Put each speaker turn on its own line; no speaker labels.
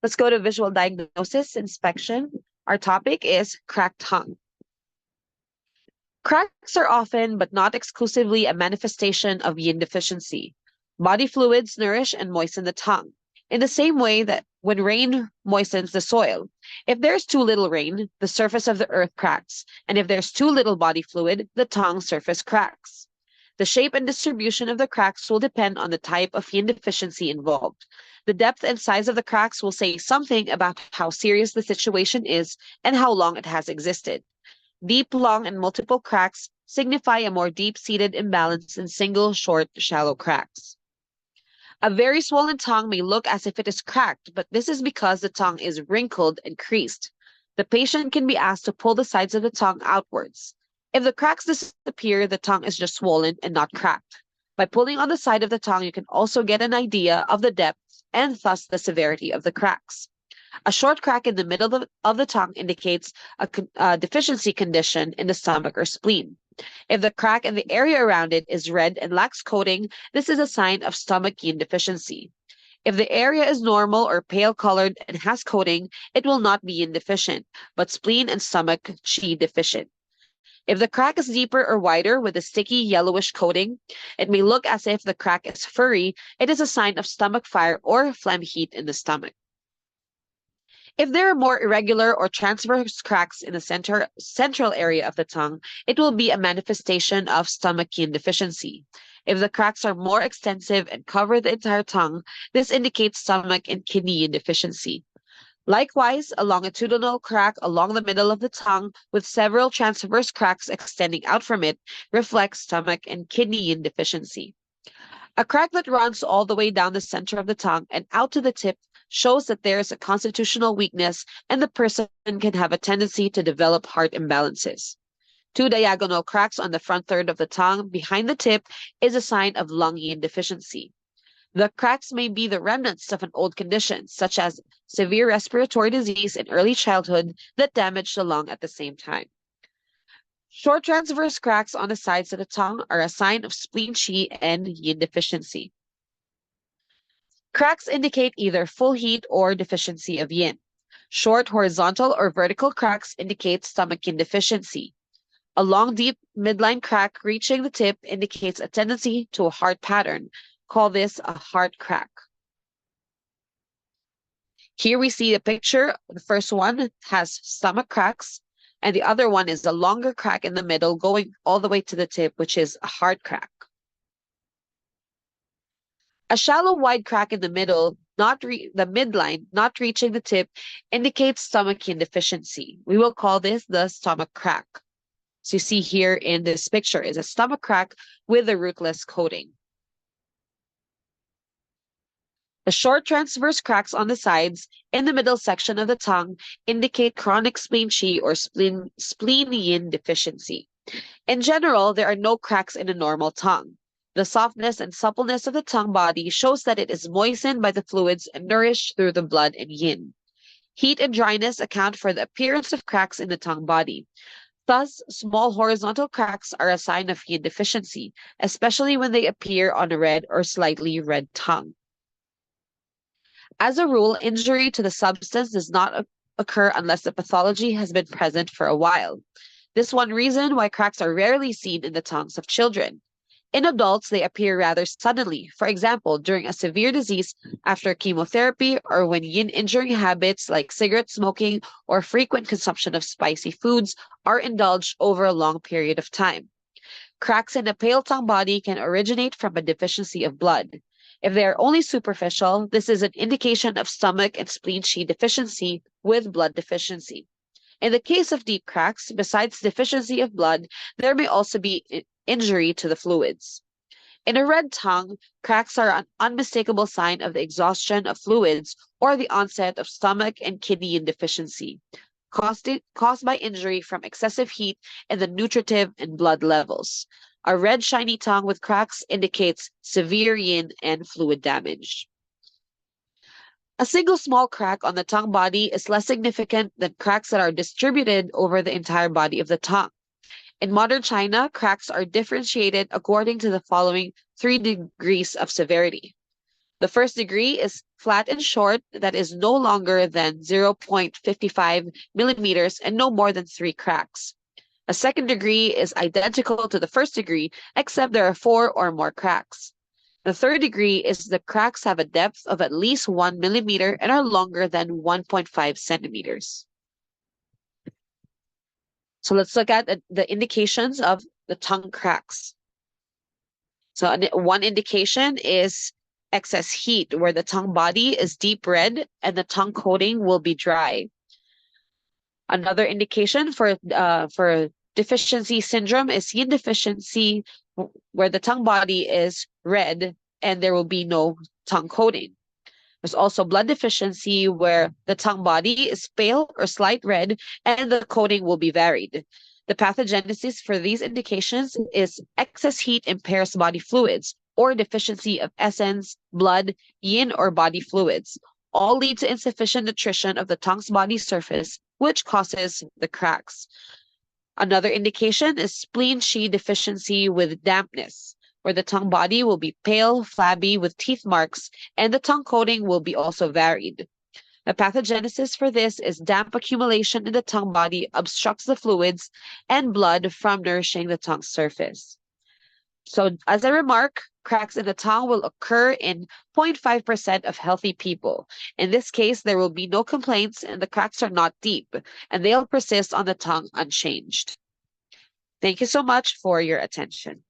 Let's go to visual diagnosis inspection. Our topic is cracked tongue. Cracks are often, but not exclusively, a manifestation of yin deficiency. Body fluids nourish and moisten the tongue, in the same way that when rain moistens the soil. If there's too little rain, the surface of the earth cracks, and if there's too little body fluid, the tongue surface cracks. The shape and distribution of the cracks will depend on the type of yin deficiency involved. The depth and size of the cracks will say something about how serious the situation is and how long it has existed. Deep, long, and multiple cracks signify a more deep-seated imbalance than single, short, shallow cracks. A very swollen tongue may look as if it is cracked, but this is because the tongue is wrinkled and creased. The patient can be asked to pull the sides of the tongue outwards. If the cracks disappear, the tongue is just swollen and not cracked. By pulling on the side of the tongue, you can also get an idea of the depth and thus the severity of the cracks. A short crack in the middle of the tongue indicates a deficiency condition in the stomach or spleen. If the crack in the area around it is red and lacks coating, this is a sign of stomach yin deficiency. If the area is normal or pale colored and has coating, it will not be yin deficient, but spleen and stomach qi deficient. If the crack is deeper or wider with a sticky yellowish coating, it may look as if the crack is furry. It is a sign of stomach fire or phlegm heat in the stomach. If there are more irregular or transverse cracks in the central area of the tongue, it will be a manifestation of stomach yin deficiency. If the cracks are more extensive and cover the entire tongue, this indicates stomach and kidney yin deficiency. Likewise, a longitudinal crack along the middle of the tongue with several transverse cracks extending out from it reflects stomach and kidney yin deficiency. A crack that runs all the way down the center of the tongue and out to the tip shows that there is a constitutional weakness and the person can have a tendency to develop heart imbalances. Two diagonal cracks on the front third of the tongue behind the tip is a sign of lung yin deficiency. The cracks may be the remnants of an old condition, such as severe respiratory disease in early childhood that damaged the lung at the same time. Short transverse cracks on the sides of the tongue are a sign of spleen qi and yin deficiency. Cracks indicate either full heat or deficiency of yin. Short horizontal or vertical cracks indicate stomach yin deficiency. A long, deep midline crack reaching the tip indicates a tendency to a heart pattern. Call this a heart crack. Here we see a picture. The first one has stomach cracks, and the other one is a longer crack in the middle going all the way to the tip, which is a heart crack. A shallow, wide crack in the middle, the midline, not reaching the tip, indicates stomach yin deficiency. We will call this the stomach crack. So you see here in this picture is a stomach crack with a rootless coating. The short transverse cracks on the sides in the middle section of the tongue indicate chronic spleen qi or spleen yin deficiency. In general, there are no cracks in a normal tongue. The softness and suppleness of the tongue body shows that it is moistened by the fluids and nourished through the blood and yin. Heat and dryness account for the appearance of cracks in the tongue body. Thus, small horizontal cracks are a sign of yin deficiency, especially when they appear on a red or slightly red tongue. As a rule, injury to the substance does not occur unless the pathology has been present for a while. This is one reason why cracks are rarely seen in the tongues of children. In adults, they appear rather suddenly, for example, during a severe disease after chemotherapy or when yin-injuring habits like cigarette smoking or frequent consumption of spicy foods are indulged over a long period of time. Cracks in a pale tongue body can originate from a deficiency of blood. If they are only superficial, this is an indication of stomach and spleen qi deficiency with blood deficiency. In the case of deep cracks, besides deficiency of blood, there may also be injury to the fluids. In a red tongue, cracks are an unmistakable sign of the exhaustion of fluids or the onset of stomach and kidney deficiency, caused by injury from excessive heat and the nutritive and blood levels. A red shiny tongue with cracks indicates severe yin and fluid damage. A single small crack on the tongue body is less significant than cracks that are distributed over the entire body of the tongue. In modern China, cracks are differentiated according to the following 3 degrees of severity. The first degree is flat and short, that is no longer than 0.55 millimeters and no more than 3 cracks. A second degree is identical to the first degree, except there are 4 or more cracks. The third degree is the cracks have a depth of at least 1 millimeter and are longer than 1.5 centimeters. So let's look at the indications of the tongue cracks. So one indication is excess heat, where the tongue body is deep red and the tongue coating will be dry. Another indication for deficiency syndrome is yin deficiency, where the tongue body is red and there will be no tongue coating. There's also blood deficiency, where the tongue body is pale or slight red and the coating will be varied. The pathogenesis for these indications is excess heat impairs body fluids or deficiency of essence, blood, yin, or body fluids. All lead to insufficient nutrition of the tongue's body surface, which causes the cracks. Another indication is spleen Qi deficiency with dampness, where the tongue body will be pale, flabby, with teeth marks, and the tongue coating will be also varied. The pathogenesis for this is damp accumulation in the tongue body obstructs the fluids and blood from nourishing the tongue surface. So as a remark, cracks in the tongue will occur in 0.5% of healthy people. In this case, there will be no complaints and the cracks are not deep, and they'll persist on the tongue unchanged. Thank you so much for your attention.